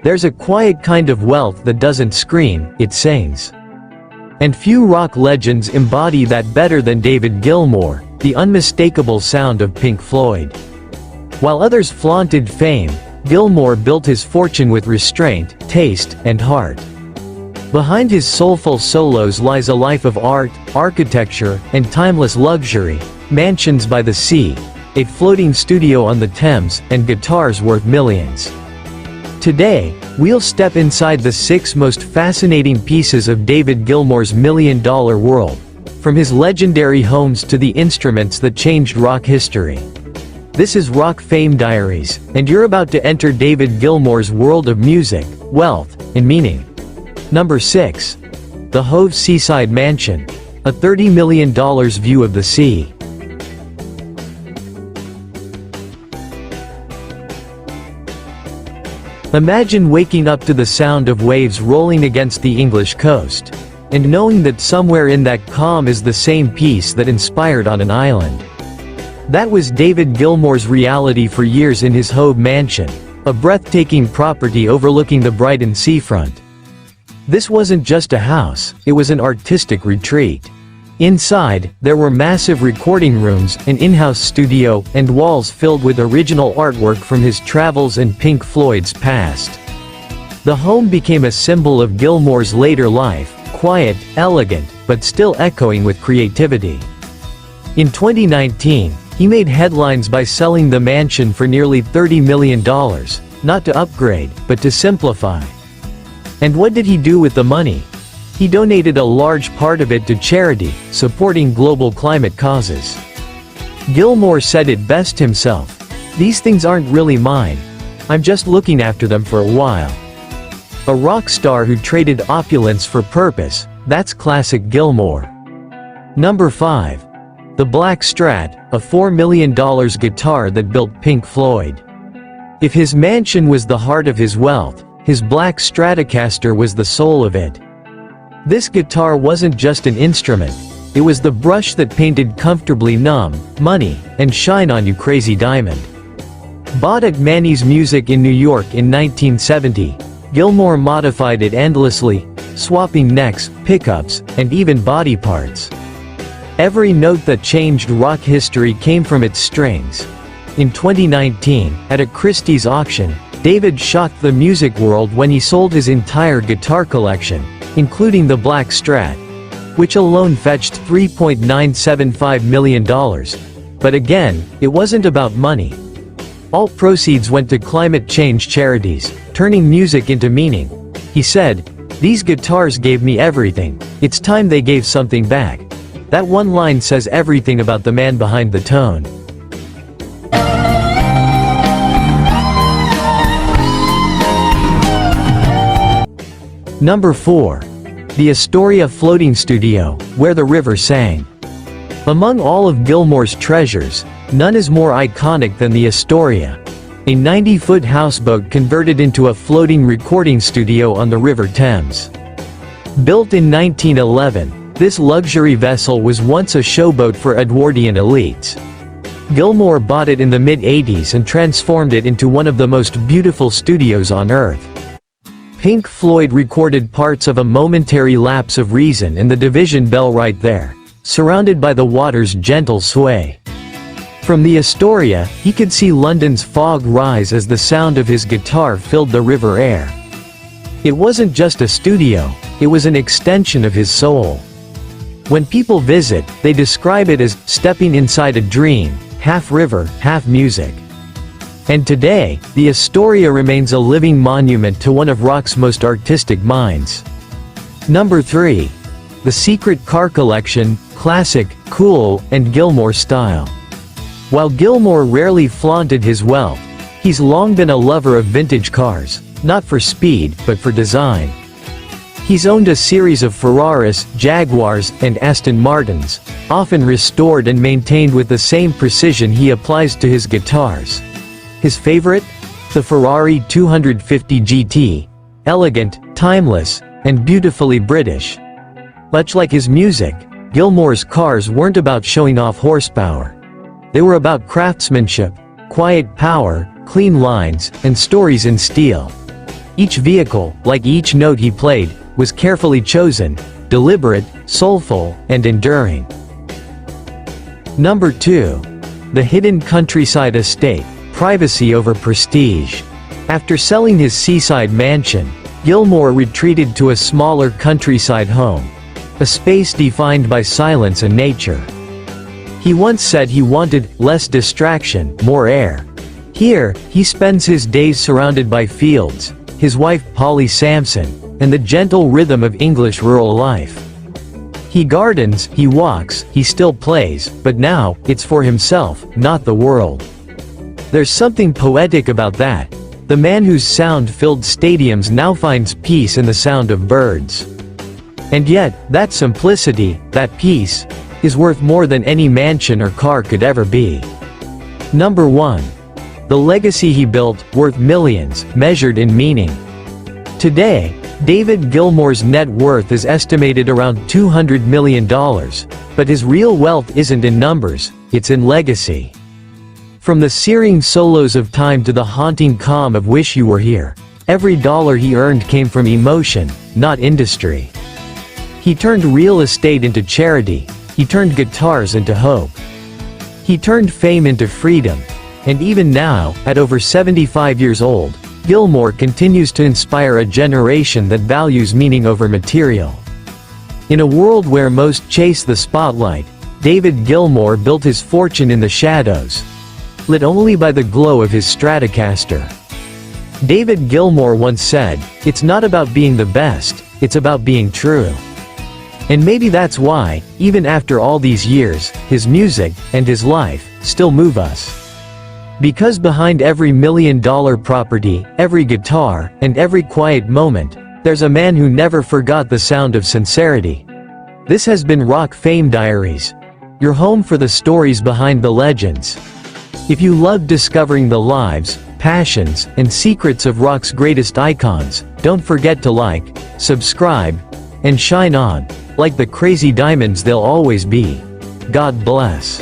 There's a quiet kind of wealth that doesn't scream, it sings. And few rock legends embody that better than David Gilmour, the unmistakable sound of Pink Floyd. While others flaunted fame, Gilmour built his fortune with restraint, taste, and heart. Behind his soulful solos lies a life of art, architecture, and timeless luxury, mansions by the sea, a floating studio on the Thames, and guitars worth millions. Today, we'll step inside the 6 most fascinating pieces of David Gilmour's million-dollar world, from his legendary homes to the instruments that changed rock history. This is Rock Fame Diaries, and you're about to enter David Gilmour's world of music, wealth, and meaning. Number 6. The Hove Seaside Mansion, a $30 million view of the sea. Imagine waking up to the sound of waves rolling against the English coast, and knowing that somewhere in that calm is the same peace that inspired on an island. That was David Gilmour's reality for years in his Hove mansion, a breathtaking property overlooking the Brighton seafront. This wasn't just a house, it was an artistic retreat. Inside, there were massive recording rooms, an in-house studio, and walls filled with original artwork from his travels and Pink Floyd's past. The home became a symbol of Gilmour's later life, quiet, elegant, but still echoing with creativity. In 2019, he made headlines by selling the mansion for nearly $30 million, not to upgrade, but to simplify. And what did he do with the money? He donated a large part of it to charity, supporting global climate causes. Gilmour said it best himself: "These things aren't really mine. I'm just looking after them for a while." A rock star who traded opulence for purpose, that's classic Gilmour. Number 5. The Black Strat, a $4 million guitar that built Pink Floyd. If his mansion was the heart of his wealth, his Black Stratocaster was the soul of it. This guitar wasn't just an instrument, it was the brush that painted comfortably Numb, Money, and Shine On You Crazy Diamond. Bought at Manny's Music in New York in 1970, Gilmour modified it endlessly, swapping necks, pickups, and even body parts. Every note that changed rock history came from its strings. In 2019, at a Christie's auction, David shocked the music world when he sold his entire guitar collection, including the Black Strat, which alone fetched $3.975 million. But again, it wasn't about money. All proceeds went to climate change charities, turning music into meaning. He said, "These guitars gave me everything, it's time they gave something back." That one line says everything about the man behind the tone. Number 4. The Astoria Floating Studio, where the river sang. Among all of Gilmour's treasures, none is more iconic than the Astoria, a 90-foot houseboat converted into a floating recording studio on the River Thames. Built in 1911, this luxury vessel was once a showboat for Edwardian elites. Gilmour bought it in the mid-80s and transformed it into one of the most beautiful studios on earth. Pink Floyd recorded parts of A Momentary Lapse of Reason and the Division Bell right there, surrounded by the water's gentle sway. From the Astoria, he could see London's fog rise as the sound of his guitar filled the river air. It wasn't just a studio, it was an extension of his soul. When people visit, they describe it as stepping inside a dream, half river, half music. And today, the Astoria remains a living monument to one of rock's most artistic minds. Number 3. The Secret Car Collection, classic, cool, and Gilmour style. While Gilmour rarely flaunted his wealth, he's long been a lover of vintage cars, not for speed, but for design. He's owned a series of Ferraris, Jaguars, and Aston Martins, often restored and maintained with the same precision he applies to his guitars. His favorite? The Ferrari 250 GT. Elegant, timeless, and beautifully British. Much like his music, Gilmour's cars weren't about showing off horsepower. They were about craftsmanship, quiet power, clean lines, and stories in steel. Each vehicle, like each note he played, was carefully chosen, deliberate, soulful, and enduring. Number 2. The hidden countryside estate, privacy over prestige. After selling his seaside mansion, Gilmour retreated to a smaller countryside home, a space defined by silence and nature. He once said he wanted less distraction, more air. Here, he spends his days surrounded by fields, his wife Polly Sampson, and the gentle rhythm of English rural life. He gardens, he walks, he still plays, but now, it's for himself, not the world. There's something poetic about that. The man whose sound filled stadiums now finds peace in the sound of birds. And yet, that simplicity, that peace, is worth more than any mansion or car could ever be. Number 1. The legacy he built, worth millions, measured in meaning. Today, David Gilmour's net worth is estimated around $200 million, but his real wealth isn't in numbers, it's in legacy. From the searing solos of Time to the haunting calm of Wish You Were Here, every dollar he earned came from emotion, not industry. He turned real estate into charity, he turned guitars into hope. He turned fame into freedom. And even now, at over 75 years old, Gilmour continues to inspire a generation that values meaning over material. In a world where most chase the spotlight, David Gilmour built his fortune in the shadows, lit only by the glow of his Stratocaster. David Gilmour once said, "It's not about being the best, it's about being true." And maybe that's why, even after all these years, his music, and his life, still move us. Because behind every million-dollar property, every guitar, and every quiet moment, there's a man who never forgot the sound of sincerity. This has been Rock Fame Diaries, your home for the stories behind the legends. If you love discovering the lives, passions, and secrets of rock's greatest icons, don't forget to like, subscribe, and shine on, like the crazy diamonds they'll always be. God bless.